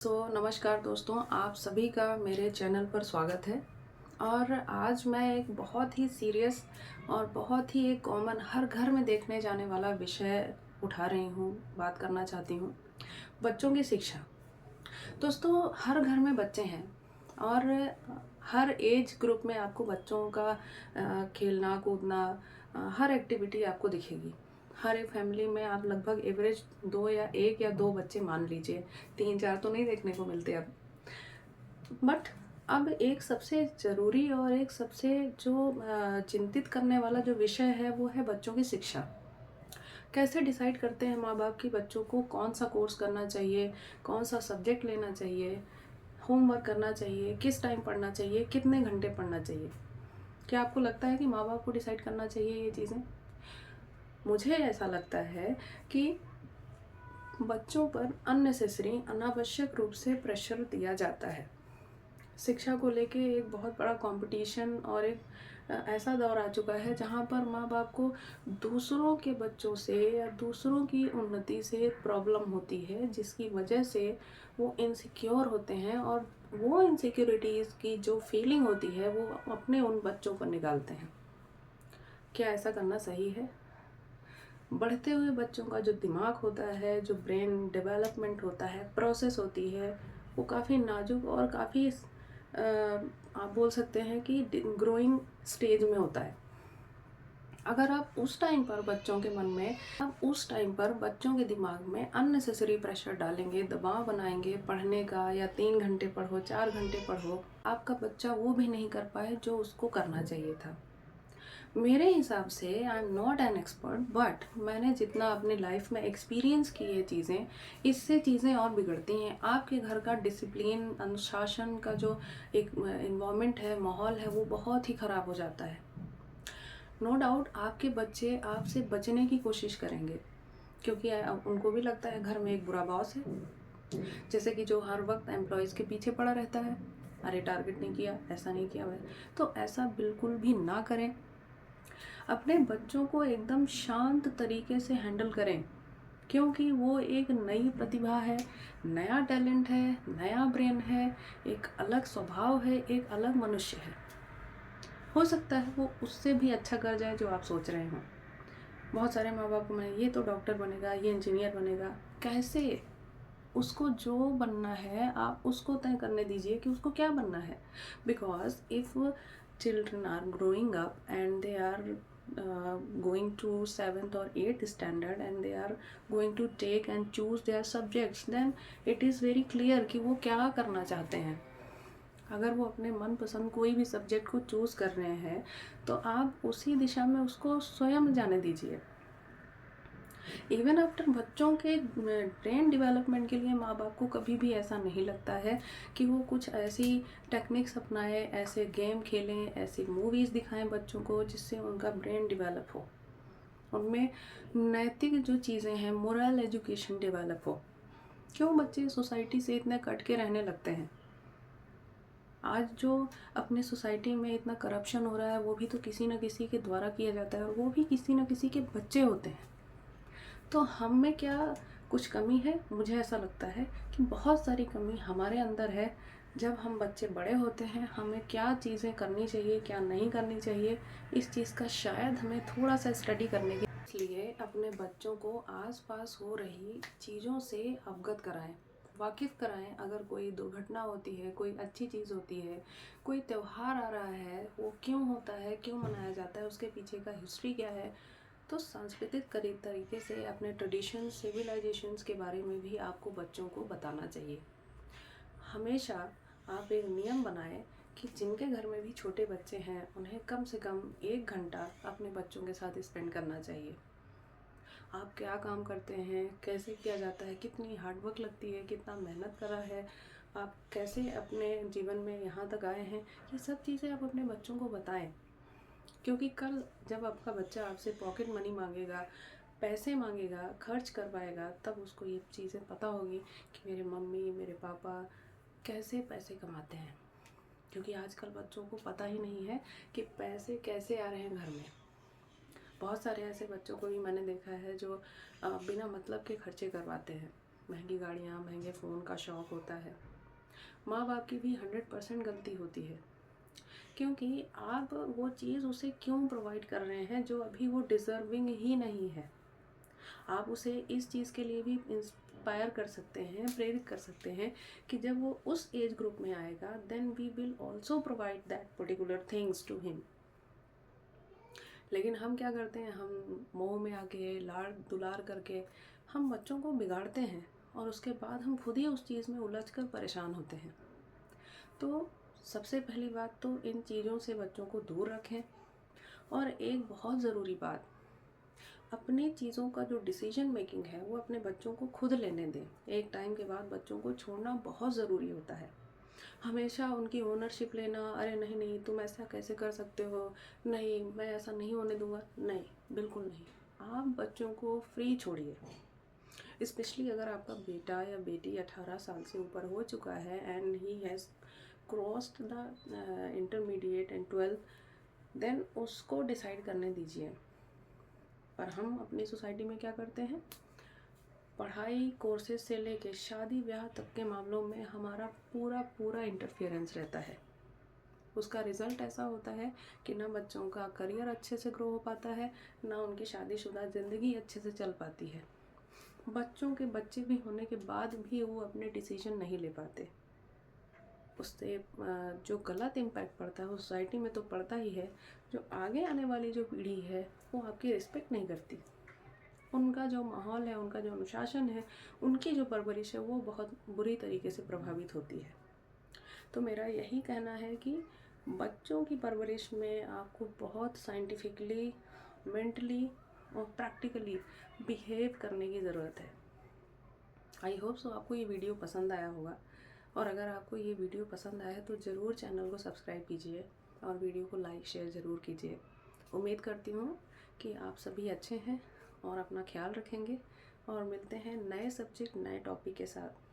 नमस्कार दोस्तों, आप सभी का मेरे चैनल पर स्वागत है। और आज मैं एक बहुत ही सीरियस और बहुत ही एक कॉमन हर घर में देखने जाने वाला विषय उठा रही हूँ, बात करना चाहती हूँ। बच्चों की शिक्षा। दोस्तों, हर घर में बच्चे हैं और हर एज ग्रुप में आपको बच्चों का खेलना कूदना, हर एक्टिविटी आपको दिखेगी। हर एक फैमिली में आप लगभग एवरेज 2 या 1 या 2 बच्चे मान लीजिए, 3-4 तो नहीं देखने को मिलते अब। बट अब एक सबसे ज़रूरी और एक सबसे जो चिंतित करने वाला जो विषय है वो है बच्चों की शिक्षा। कैसे डिसाइड करते हैं माँ-बाप कि बच्चों को कौन-सा कोर्स करना चाहिए, कौन-सा सब्जेक्ट लेना चाहिए, होमवर्क करना चाहिए, किस टाइम पढ़ना चाहिए, कितने घंटे पढ़ना चाहिए? क्या आपको लगता है कि माँ-बाप को डिसाइड करना चाहिए ये चीज़ें? मुझे ऐसा लगता है कि बच्चों पर अननेसेसरी अनावश्यक रूप से प्रेशर दिया जाता है। शिक्षा को लेके एक बहुत बड़ा कंपटीशन और एक ऐसा दौर आ चुका है जहाँ पर माँ-बाप को दूसरों के बच्चों से या दूसरों की उन्नति से प्रॉब्लम होती है, जिसकी वजह से वो इनसिक्योर होते हैं और वो इनसिक्योरिटीज़ की जो फीलिंग होती है वो अपने उन बच्चों पर निकालते हैं। क्या ऐसा करना सही है? बढ़ते हुए बच्चों का जो दिमाग होता है, जो ब्रेन डेवलपमेंट होता है, प्रोसेस होती है, वो काफ़ी नाजुक और काफ़ी आप बोल सकते हैं कि ग्रोइंग स्टेज में होता है। अगर आप उस टाइम पर बच्चों के मन में, आप उस टाइम पर बच्चों के दिमाग में अननेसेसरी प्रेशर डालेंगे, दबाव बनाएंगे पढ़ने का, या 3 घंटे पढ़ो, 4 घंटे पढ़ो, आपका बच्चा वो भी नहीं कर पाए जो उसको करना चाहिए था। मेरे हिसाब से I am not an expert, but मैंने जितना अपने लाइफ में एक्सपीरियंस की है चीज़ें, इससे चीज़ें और बिगड़ती हैं। आपके घर का डिसिप्लिन, अनुशासन का जो एक इन्वायरमेंट है, माहौल है, वो बहुत ही ख़राब हो जाता है। नो डाउट आपके बच्चे आपसे बचने की कोशिश करेंगे, क्योंकि उनको भी लगता है घर में एक बुरा बॉस है, जैसे कि जो हर वक्त एम्प्लॉयज़ के पीछे पड़ा रहता है। अरे टारगेट नहीं किया, ऐसा नहीं किया, तो ऐसा बिल्कुल भी ना करें। अपने बच्चों को एकदम शांत तरीके से हैंडल करें, क्योंकि वो एक नई प्रतिभा है, नया टैलेंट है, नया ब्रेन है, एक अलग स्वभाव है, एक अलग मनुष्य है। हो सकता है वो उससे भी अच्छा कर जाए जो आप सोच रहे हो। बहुत सारे माँ बाप को मैं, ये तो डॉक्टर बनेगा, ये इंजीनियर बनेगा। कैसे? उसको जो बनना है आप उसको तय करने दीजिए कि उसको क्या बनना है। Because if children are growing up and they are going to 7th or 8th standard and they are going to take and choose their subjects, then it is very clear कि वो क्या करना चाहते हैं। अगर वो अपने मनपसंद कोई भी सब्जेक्ट को चूज़ कर रहे हैं तो आप उसी दिशा में उसको स्वयं जाने दीजिए। इवन आफ्टर बच्चों के ब्रेन डेवलपमेंट के लिए माँ बाप को कभी भी ऐसा नहीं लगता है कि वो कुछ ऐसी टेक्निक्स अपनाएं, ऐसे गेम खेलें, ऐसी मूवीज़ दिखाएं बच्चों को जिससे उनका ब्रेन डेवलप हो, उनमें नैतिक जो चीज़ें हैं, मोरल एजुकेशन डेवलप हो। क्यों बच्चे सोसाइटी से इतने कट के रहने लगते हैं? आज जो अपने सोसाइटी में इतना करप्शन हो रहा है वो भी तो किसी न किसी के द्वारा किया जाता है, और वो भी किसी न किसी के बच्चे होते हैं। तो हम में क्या कुछ कमी है? मुझे ऐसा लगता है कि बहुत सारी कमी हमारे अंदर है। जब हम बच्चे बड़े होते हैं, हमें क्या चीज़ें करनी चाहिए, क्या नहीं करनी चाहिए, इस चीज़ का शायद हमें थोड़ा सा स्टडी करने की, इसलिए अपने बच्चों को आसपास हो रही चीज़ों से अवगत कराएं, वाकिफ़ कराएं। अगर कोई दुर्घटना होती है, कोई अच्छी चीज़ होती है, कोई त्यौहार आ रहा है, वो क्यों होता है, क्यों मनाया जाता है, उसके पीछे का हिस्ट्री क्या है, तो सांस्कृतिक तरीके से अपने ट्रेडिशन, सिविलाइजेशंस के बारे में भी आपको बच्चों को बताना चाहिए। हमेशा आप एक नियम बनाएं कि जिनके घर में भी छोटे बच्चे हैं उन्हें कम से कम 1 घंटा अपने बच्चों के साथ स्पेंड करना चाहिए। आप क्या काम करते हैं, कैसे किया जाता है, कितनी हार्डवर्क लगती है, कितना मेहनत करा है, आप कैसे अपने जीवन में यहाँ तक आए हैं, ये सब चीज़ें आप अपने बच्चों को बताएं। क्योंकि कल जब आपका बच्चा आपसे पॉकेट मनी मांगेगा, पैसे मांगेगा, खर्च करवाएगा, तब उसको ये चीज़ें पता होगी कि मेरे मम्मी, मेरे पापा कैसे पैसे कमाते हैं। क्योंकि आजकल बच्चों को पता ही नहीं है कि पैसे कैसे आ रहे हैं घर में। बहुत सारे ऐसे बच्चों को भी मैंने देखा है जो बिना मतलब के खर्चे करवाते हैं। महंगी गाड़ियाँ, महंगे फ़ोन का शौक़ होता है। माँ बाप की भी 100% गलती होती है, क्योंकि आप वो चीज़ उसे क्यों प्रोवाइड कर रहे हैं जो अभी वो डिज़र्विंग ही नहीं है। आप उसे इस चीज़ के लिए भी इंस्पायर कर सकते हैं, प्रेरित कर सकते हैं कि जब वो उस एज ग्रुप में आएगा, then we will also provide that particular things to him. लेकिन हम क्या करते हैं, हम मोह में आके लाड़ दुलार करके हम बच्चों को बिगाड़ते हैं और उसके बाद हम खुद ही उस चीज़ में उलझ कर परेशान होते हैं। तो सबसे पहली बात तो इन चीज़ों से बच्चों को दूर रखें। और एक बहुत ज़रूरी बात, अपनी चीज़ों का जो डिसीजन मेकिंग है वो अपने बच्चों को खुद लेने दें। एक टाइम के बाद बच्चों को छोड़ना बहुत ज़रूरी होता है। हमेशा उनकी ओनरशिप लेना, अरे नहीं नहीं तुम ऐसा कैसे कर सकते हो, नहीं मैं ऐसा नहीं होने दूंगा, नहीं, बिल्कुल नहीं। आप बच्चों को फ्री छोड़िए। स्पेशली अगर आपका बेटा या बेटी 18 साल से ऊपर हो चुका है and he has crossed the intermediate and 12th, then उसको डिसाइड करने दीजिए। पर हम अपनी सोसाइटी में क्या करते हैं, पढ़ाई कोर्सेज से लेके शादी ब्याह तक के मामलों में हमारा पूरा पूरा इंटरफेरेंस रहता है। उसका रिज़ल्ट ऐसा होता है कि ना बच्चों का करियर अच्छे से ग्रो हो पाता है, ना उनकी शादीशुदा ज़िंदगी अच्छे से चल पाती है। बच्चों के बच्चे भी होने के बाद भी वो अपने डिसीजन नहीं ले पाते। उससे जो गलत इम्पैक्ट पड़ता है वो सोसाइटी में तो पड़ता ही है, जो आगे आने वाली जो पीढ़ी है वो आपकी रिस्पेक्ट नहीं करती। उनका जो माहौल है, उनका जो अनुशासन है, उनकी जो परवरिश है वो बहुत बुरी तरीके से प्रभावित होती है। तो मेरा यही कहना है कि बच्चों की परवरिश में आपको बहुत साइंटिफिकली, मेंटली और प्रैक्टिकली बिहेव करने की ज़रूरत है। आई होप सो आपको ये वीडियो पसंद आया होगा, और अगर आपको ये वीडियो पसंद आया है तो ज़रूर चैनल को सब्सक्राइब कीजिए और वीडियो को लाइक शेयर ज़रूर कीजिए। उम्मीद करती हूँ कि आप सभी अच्छे हैं और अपना ख्याल रखेंगे, और मिलते हैं नए सब्जेक्ट नए टॉपिक के साथ।